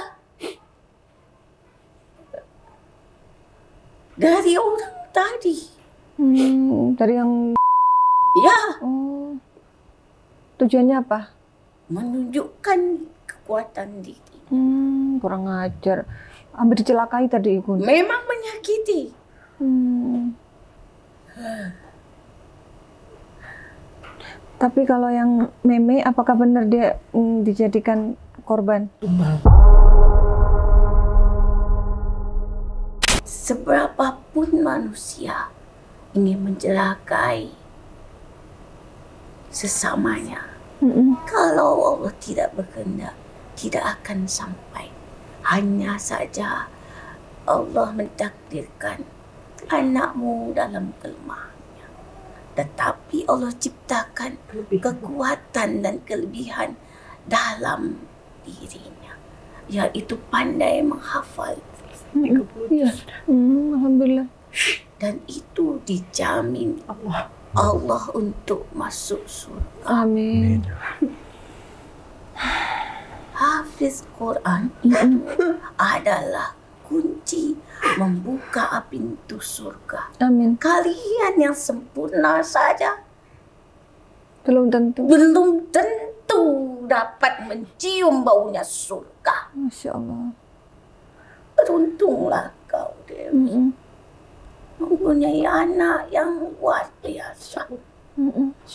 Dari orang tadi. dari yang Ya, tujuannya apa? menunjukkan kekuatan diri. Kurang ajar. Hampir dicelakai tadi Igun. Memang menyakiti. Tapi kalau yang Meme, apakah benar dia dijadikan korban? Seberapapun manusia ingin mencelakai sesamanya, kalau Allah tidak berkehendak, tidak akan sampai. Hanya saja Allah mentakdirkan anakmu dalam kelemahannya. Tetapi Allah ciptakan kekuatan dan kelebihan dalam dirinya, yaitu pandai menghafal. Iya. Alhamdulillah. Dan itu dijamin Allah untuk masuk surga. Amin. Hafiz Quran itu adalah kunci membuka pintu surga. Amin. Kalian yang sempurna saja Belum tentu. belum tentu dapat mencium baunya surga. Masya Allah. beruntunglah kau, Dewi. Mempunyai anak yang luar biasa.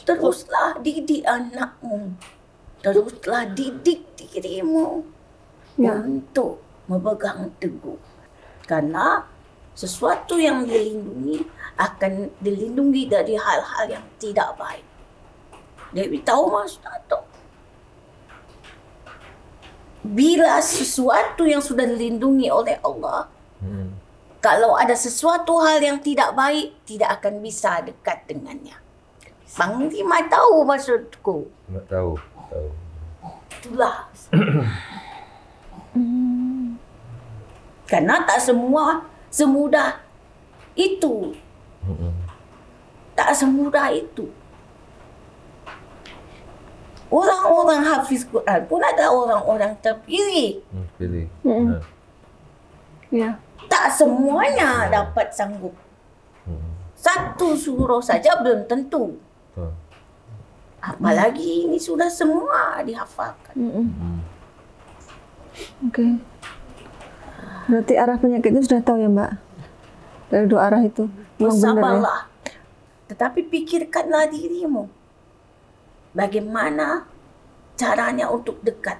Teruslah didik anakmu. Teruslah didik dirimu untuk memegang teguh. Karena sesuatu yang dilindungi akan dilindungi dari hal-hal yang tidak baik. Dewi tahu maksud atau? Bila sesuatu yang sudah dilindungi oleh Allah, kalau ada sesuatu hal yang tidak baik, tidak akan bisa dekat dengannya. Bang Rima tahu maksudku? Nggak tahu. Itulah. Karena tak semua semudah itu. Tak semudah itu. Orang-orang hafiz Quran pun ada orang-orang terpilih. Pilih. Ya. Tak semuanya dapat sanggup. Satu surah saja belum tentu. Apalagi ini sudah semua dihafalkan. Oke. Berarti arah penyakitnya sudah tahu ya, Mbak? Dari dua arah itu. Bersabarlah. Tetapi pikirkanlah dirimu. Bagaimana caranya untuk dekat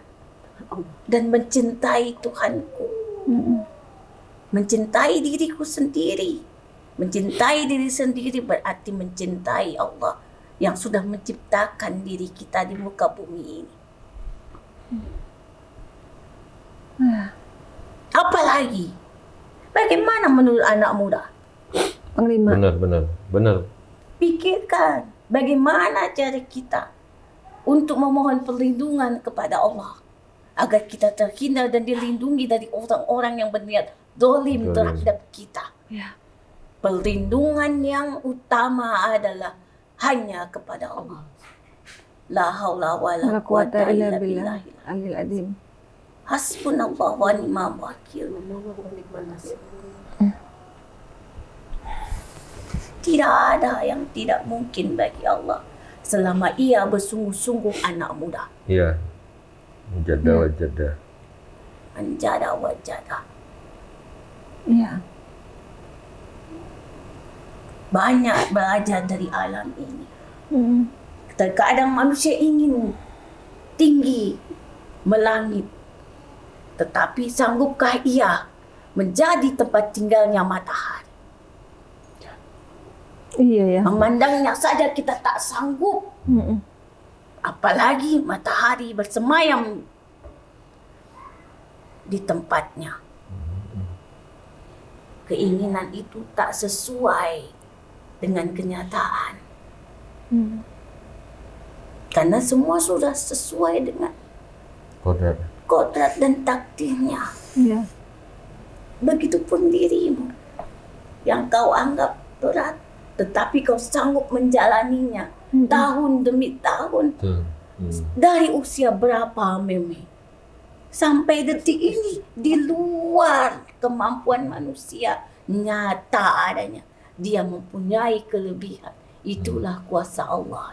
dan mencintai Tuhanku. Mencintai diriku sendiri. Mencintai diri sendiri berarti mencintai Allah yang sudah menciptakan diri kita di muka bumi ini. Apalagi? Bagaimana menurut anak muda? Panglima. Benar. Pikirkan bagaimana cara kita untuk memohon perlindungan kepada Allah agar kita terhindar dan dilindungi dari orang-orang yang berniat zalim terhadap kita. Ya. Perlindungan yang utama adalah hanya kepada Allah. La haula wala quwata illa billah Alil Azim. Hasbunallah wa ni'mal wakil. Tidak ada yang tidak mungkin bagi Allah selama ia bersungguh-sungguh anak muda. Iya. Menjada. Anjada wajada. Iya. Banyak belajar dari alam ini. Terkadang manusia ingin tinggi, melangit. Tetapi sanggupkah ia menjadi tempat tinggalnya matahari? Iya ya. Memandangnya saja kita tak sanggup. Apalagi matahari bersemayam di tempatnya. Keinginan itu tak sesuai dengan kenyataan. Karena semua sudah sesuai dengan kodrat dan takdirnya. Iya. Begitupun dirimu yang kau anggap berat, tetapi kau sanggup menjalaninya tahun demi tahun. Dari usia berapa Meme? Sampai detik ini di luar kemampuan manusia nyata adanya. Dia mempunyai kelebihan. Itulah kuasa Allah.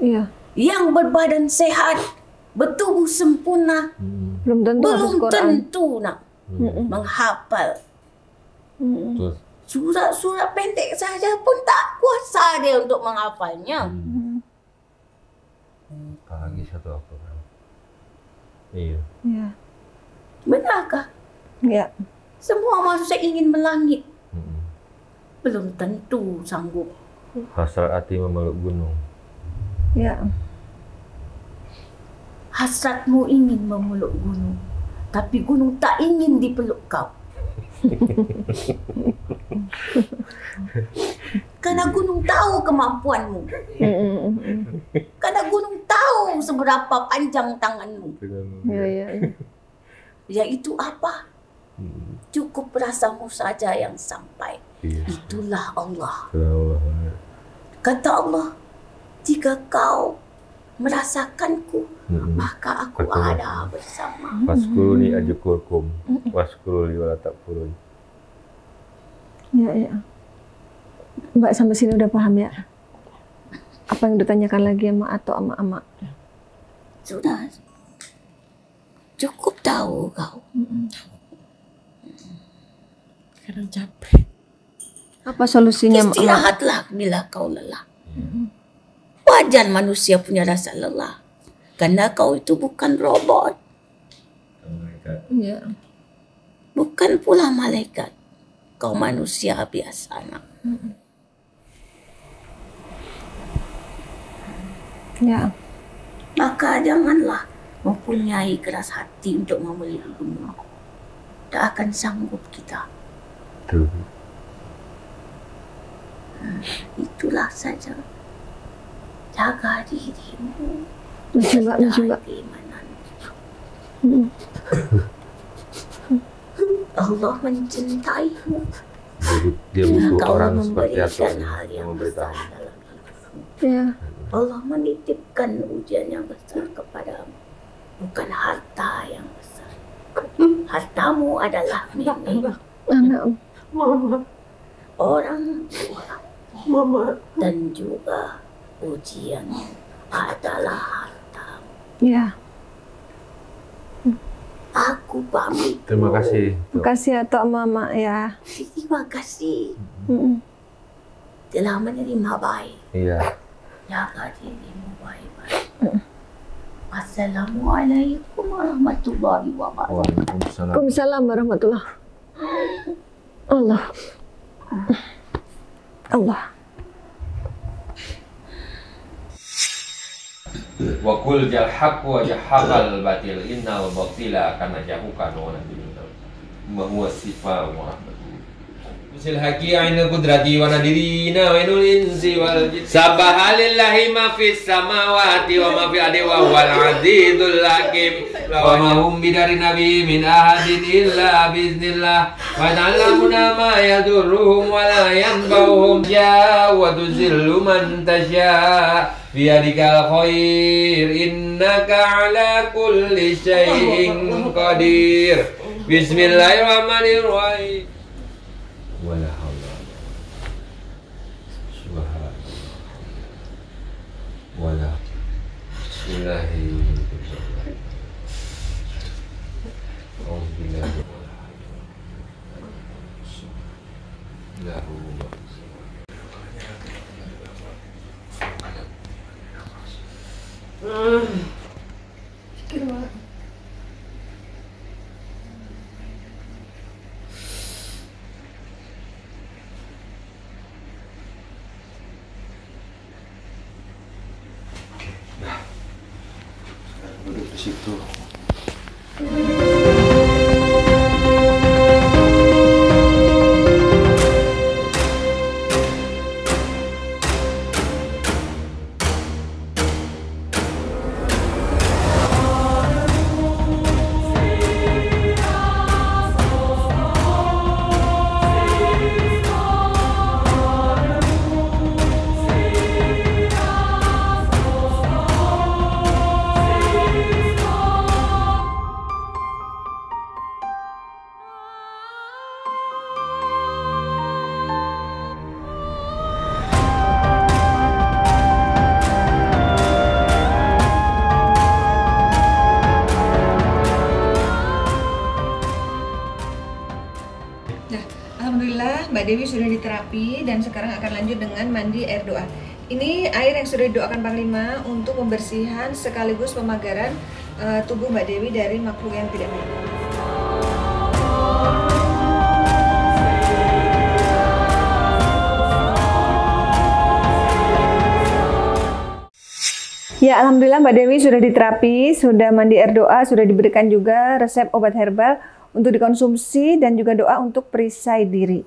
Iya. Yang berbadan sehat, bertubuh sempurna, Belum tentu hafiz belum Quran. tentu nak menghafal. Surat-surat pendek saja pun tak kuasa dia untuk menghafalnya. Apalagi satu Al-Quran. Iya. Iya. Benarkah? Iya. Semua manusia ingin melangit. Belum tentu sanggup. Hasrat hati memeluk gunung. Iya. Hasratmu ingin memeluk gunung, tapi gunung tak ingin dipeluk kau. Karena gunung tahu kemampuanmu. Karena gunung tahu seberapa panjang tanganmu. Iya. Yaitu apa? Cukup rasamu saja yang sampai. Itulah Allah. Kata Allah, jika kau merasakanku, maka aku ada bersama. Waskuruni ajukurkum. Waskuruli wala takfurun. Iya. Mbak sampai sini udah paham ya? Apa yang ditanyakan lagi sama atau ama-ama? Sudah. Cukup tak? tahu kau. Kadang capek. Apa solusinya? Istirahatlah bila kau lelah. Wajar manusia punya rasa lelah. Karena kau itu bukan robot. Iya. Bukan pula malaikat. Kau manusia biasa, nak. Ya. Maka janganlah mempunyai keras hati untuk membeli gunung. Tak akan sanggup kita. Tuh. Itulah saja. Jaga dirimu. Mencoba. Allah mencintaimu. Dia butuh Kau orang seperti apa memberikan hal yang yang memberitahu. besar dalam hidupmu. Ya. Allah menitipkan ujian yang besar kepadamu. Bukan harta yang besar. Hartamu adalah milik Anak. orang tua. Dan juga ujian adalah hartamu. Ya. Aku pamit. Terima kasih. Terima kasih Atok Mama ya. Terima kasih telah menerima baik. Iya. Jaga dirimu baik-baik. Assalamualaikum warahmatullahi wabarakatuh. Waalaikumsalam. Waalaikumsalam warahmatullahi. Allah. Wa qul jal haqq wa jahaqal batil innal batila kana jahukan wa nabiyyuna ma huwa sifa wa rahmatuh. Bisil haqi aina qudrati wa nadirina wa inul insi wal jin. Subhanallahi ma fis samawati wa ma fil ardi wa huwal azizul hakim. Wa ma hum bidari nabi min ahadin illa biiznillah wa ta'lamuna ma yadurruhum wa la yanfa'uhum ya wa tuzillu man tasya' biyadikal khair innaka ala kulli syai'in qadir. Bismillahirrahmanirrahim. Wala haula subhanallah wala bismillahirrahmanirrahim. Duduk di situ. Alhamdulillah Mbak Dewi sudah diterapi dan sekarang akan lanjut dengan mandi air doa. Ini air yang sudah didoakan Panglima untuk pembersihan sekaligus pemagaran tubuh Mbak Dewi dari makhluk yang tidak baik. Ya, alhamdulillah Mbak Dewi sudah diterapi, sudah mandi air doa, sudah diberikan juga resep obat herbal untuk dikonsumsi dan juga doa untuk perisai diri.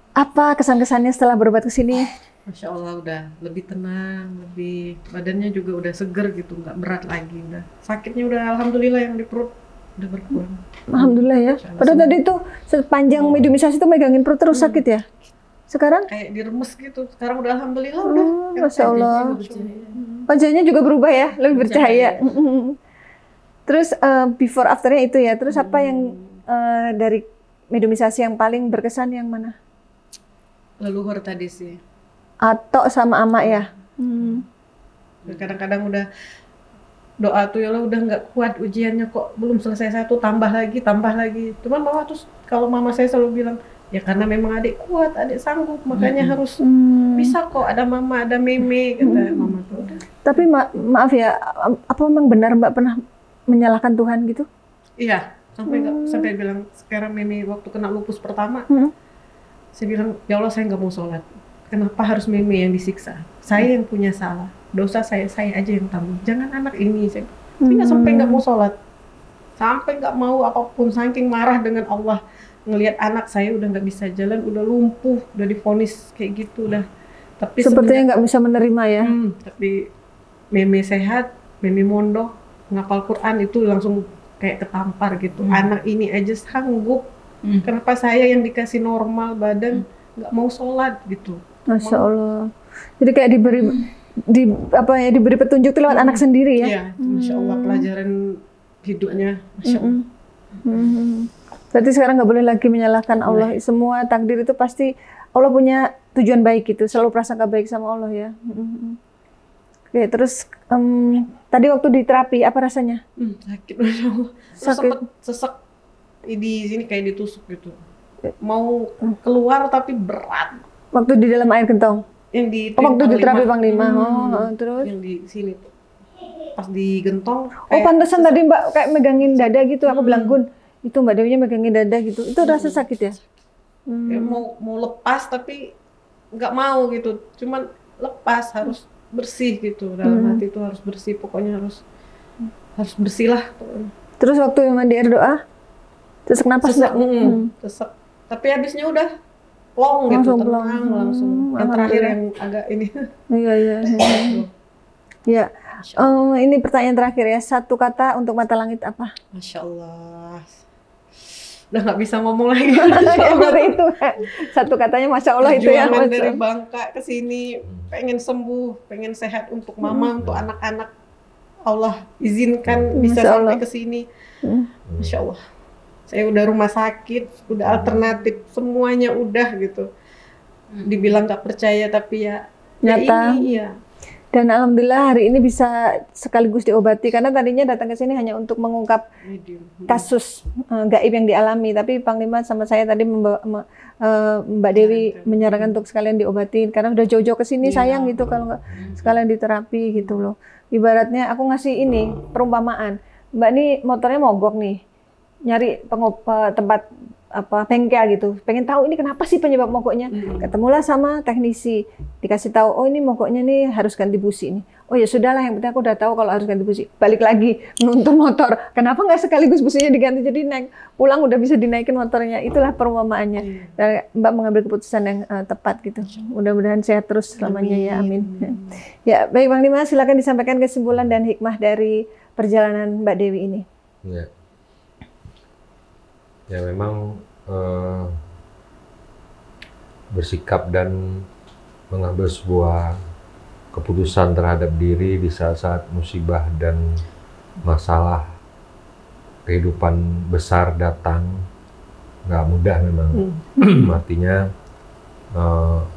Apa kesan-kesannya setelah berobat ke sini? Masya Allah udah lebih tenang, lebih badannya juga udah seger gitu, nggak berat lagi. Udah sakitnya udah alhamdulillah yang di perut udah berkurang. Alhamdulillah ya. Padahal tadi tuh sepanjang mediumisasi tuh megangin perut terus sakit ya. Sekarang? Kayak diremes gitu. Sekarang udah alhamdulillah udah. Masya Allah. Wajahnya juga berubah ya, lebih bercahaya. Terus before afternya itu ya. Terus apa yang dari mediumisasi yang paling berkesan yang mana? Leluhur tadi sih. Atau sama Ama ya? Kadang-kadang udah doa tuh ya Allah udah nggak kuat ujiannya kok belum selesai satu, tambah lagi. Cuman mama terus kalau mama saya selalu bilang ya karena memang adik kuat, adik sanggup, makanya harus bisa kok ada mama, ada meme kata mama tuh. Tapi maaf ya, apa memang benar Mbak pernah menyalahkan Tuhan gitu? Iya, sampai bilang sekarang meme waktu kena lupus pertama, saya bilang ya Allah saya nggak mau sholat. Kenapa harus meme yang disiksa? Saya yang punya salah. Dosa saya aja yang tanggung. Jangan anak ini. Saya nggak sampai nggak mau sholat. Sampai nggak mau apapun. Saking marah dengan Allah. Ngelihat anak saya udah nggak bisa jalan. Udah lumpuh. Udah divonis kayak gitu. Udah. Tapi sepertinya nggak bisa menerima ya. Tapi meme sehat. Meme mondok. Ngapal Quran itu langsung kayak ketampar gitu. Anak ini aja sanggup. Kenapa saya yang dikasih normal badan nggak mau sholat gitu. Masya Allah. Jadi kayak diberi petunjuk itu lewat anak sendiri ya? Iya, Masya Allah pelajaran hidupnya. Masya Allah. Berarti sekarang nggak boleh lagi menyalahkan Allah. Semua takdir itu pasti Allah punya tujuan baik gitu. Selalu prasangka baik sama Allah ya. Oke, terus tadi waktu di terapi apa rasanya? Sakit Masya Allah. Sakit. Sesek di sini kayak ditusuk gitu. Mau keluar tapi berat. Waktu di dalam air gentong? Yang di waktu di terapi Panglima. Terus? Yang di sini tuh. Pas di gentong. Pantesan tadi Mbak kayak megangin dada gitu. Aku bilang Gun, itu Mbak Dewinya megangin dada gitu. Itu rasa sakit ya? Kayak mau lepas tapi nggak mau gitu. Cuman lepas harus bersih gitu. Dalam hati itu harus bersih. Pokoknya harus bersih lah. Terus waktu mandi air doa? Sesak napas? Sesak. Tapi habisnya udah plong gitu, tenang langsung. Yang terakhir yang agak ini. Iya. Ya. Ini pertanyaan terakhir ya. Satu kata untuk mata langit apa? Masya Allah. Udah nggak bisa ngomong lagi. Dari itu. Satu katanya Masya Allah itu ya. Dari Bangka ke sini pengen sembuh, pengen sehat untuk mama, untuk anak-anak. Allah izinkan bisa sampai ke sini. Masya Allah. Saya udah rumah sakit, udah alternatif, semuanya udah gitu. Dibilang nggak percaya tapi ya nyata. Ini, ya. Dan alhamdulillah hari ini bisa sekaligus diobati karena tadinya datang ke sini hanya untuk mengungkap kasus gaib yang dialami. Tapi Panglima sama saya tadi Mbak Dewi menyarankan untuk sekalian diobatin karena udah jauh-jauh ke sini sayang gitu kalau nggak sekalian diterapi gitu loh. Ibaratnya aku ngasih ini perumpamaan. Mbak nih motornya mogok nih. Nyari tempat bengkel gitu, pengen tahu ini kenapa sih penyebab mogoknya. Ketemulah sama teknisi, dikasih tahu oh ini mogoknya nih harus ganti busi nih. Oh ya sudahlah, yang penting aku udah tahu kalau harus ganti busi. Balik lagi nuntun motor, kenapa nggak sekaligus businya diganti jadi naik pulang udah bisa dinaikin motornya. Itulah perumpamaannya. Dan Mbak mengambil keputusan yang tepat gitu. Mudah-mudahan sehat terus selamanya ya, amin. Ya baik Panglima, silakan disampaikan kesimpulan dan hikmah dari perjalanan Mbak Dewi ini. Ya memang bersikap dan mengambil sebuah keputusan terhadap diri di saat-saat musibah dan masalah kehidupan besar datang nggak mudah memang. Artinya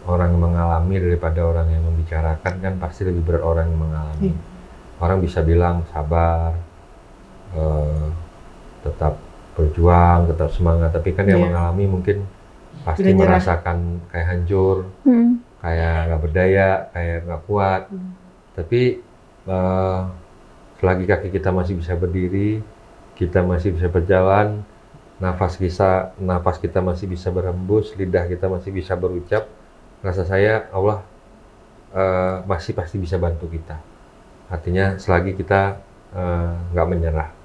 orang yang mengalami daripada orang yang membicarakan kan pasti lebih berat orang yang mengalami. Orang bisa bilang sabar, tetap berjuang, tetap semangat, tapi kan yang mengalami mungkin pasti merasakan kayak hancur, kayak nggak berdaya, kayak nggak kuat. Tapi selagi kaki kita masih bisa berdiri, kita masih bisa berjalan, nafas kita masih bisa berhembus, lidah kita masih bisa berucap, rasa saya Allah masih pasti bisa bantu kita. Artinya selagi kita nggak menyerah.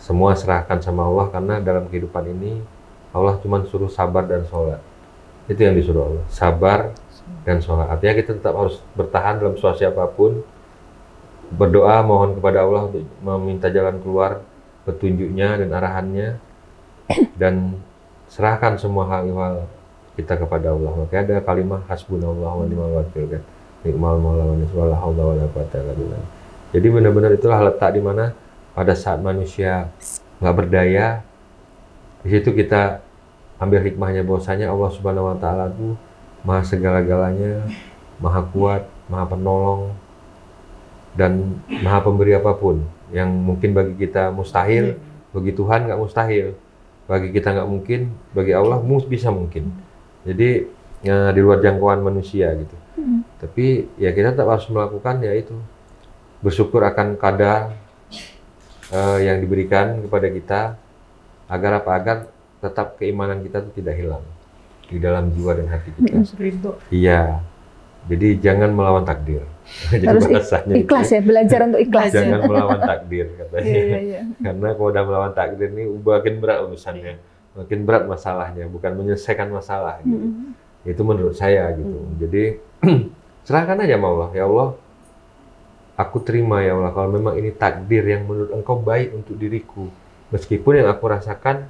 Semua serahkan sama Allah karena dalam kehidupan ini Allah cuma suruh sabar dan sholat. Itu yang disuruh Allah, sabar dan sholat. Artinya kita tetap harus bertahan dalam situasi apapun, berdoa mohon kepada Allah untuk meminta jalan keluar, petunjuknya dan arahannya, dan serahkan semua hal-hal kita kepada Allah. Makanya ada kalimat hasbunallah wa ni'mal wakil kan, ni'mal maula wa ni'mal haula wa la quwwata illa billah. Jadi benar-benar itulah letak di mana pada saat manusia nggak berdaya, di situ kita ambil hikmahnya bahwasanya Allah Subhanahu Wa Taala itu maha segala-galanya, maha kuat, maha penolong, dan Maha Pemberi apapun. Yang mungkin bagi kita mustahil, bagi Tuhan nggak mustahil. Bagi kita nggak mungkin, bagi Allah bisa mungkin. Jadi di luar jangkauan manusia gitu. Tapi ya kita tetap harus melakukan ya itu, bersyukur akan kadar yang diberikan kepada kita, agar apa? Agar tetap keimanan kita itu tidak hilang di dalam jiwa dan hati kita. Iya. Jadi jangan melawan takdir. Jadi harus ikhlas itu, ya, belajar untuk ikhlas. Jangan melawan takdir katanya. Karena kalau udah melawan takdir ini makin berat urusannya, makin berat masalahnya, bukan menyelesaikan masalah. Gitu. Itu menurut saya gitu. Jadi serahkan aja sama Allah. Ya Allah, aku terima ya Allah kalau memang ini takdir yang menurut Engkau baik untuk diriku, meskipun yang aku rasakan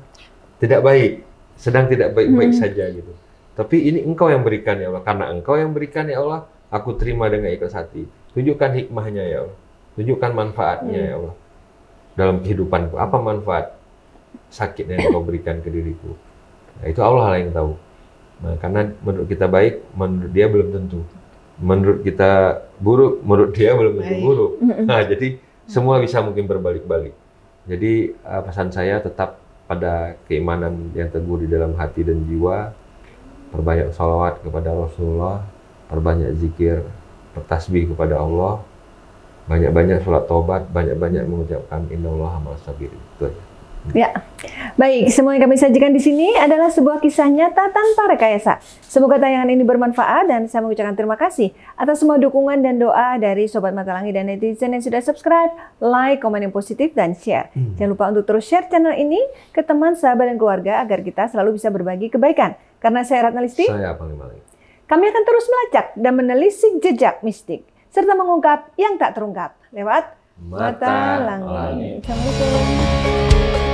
tidak baik, sedang tidak baik-baik saja gitu. Tapi ini Engkau yang berikan ya Allah. Karena Engkau yang berikan ya Allah, aku terima dengan ikhlas hati. Tunjukkan hikmahnya ya Allah. Tunjukkan manfaatnya ya Allah. Dalam kehidupanku, apa manfaat sakit yang Engkau berikan ke diriku. Nah, itu Allah lah yang tahu. Nah, karena menurut kita baik, menurut Dia belum tentu. Menurut kita buruk, menurut Dia belum tentu buruk. Nah, jadi semua bisa mungkin berbalik-balik. Jadi pesan saya tetap pada keimanan yang teguh di dalam hati dan jiwa. Perbanyak sholawat kepada Rasulullah, perbanyak zikir, bertasbih kepada Allah, banyak-banyak sholat taubat, banyak-banyak mengucapkan innallaha ma'as sabirin. Itu aja. Ya, baik. Semua yang kami sajikan di sini adalah sebuah kisah nyata tanpa rekayasa. Semoga tayangan ini bermanfaat dan saya mengucapkan terima kasih atas semua dukungan dan doa dari Sobat Mata Langit dan netizen yang sudah subscribe, like, komen yang positif, dan share. Jangan lupa untuk terus share channel ini ke teman, sahabat, dan keluarga agar kita selalu bisa berbagi kebaikan. Karena saya Ratna Listi, saya Panglima Langit. Kami akan terus melacak dan menelisik jejak mistik serta mengungkap yang tak terungkap lewat Mata Langit. Assalamualaikum.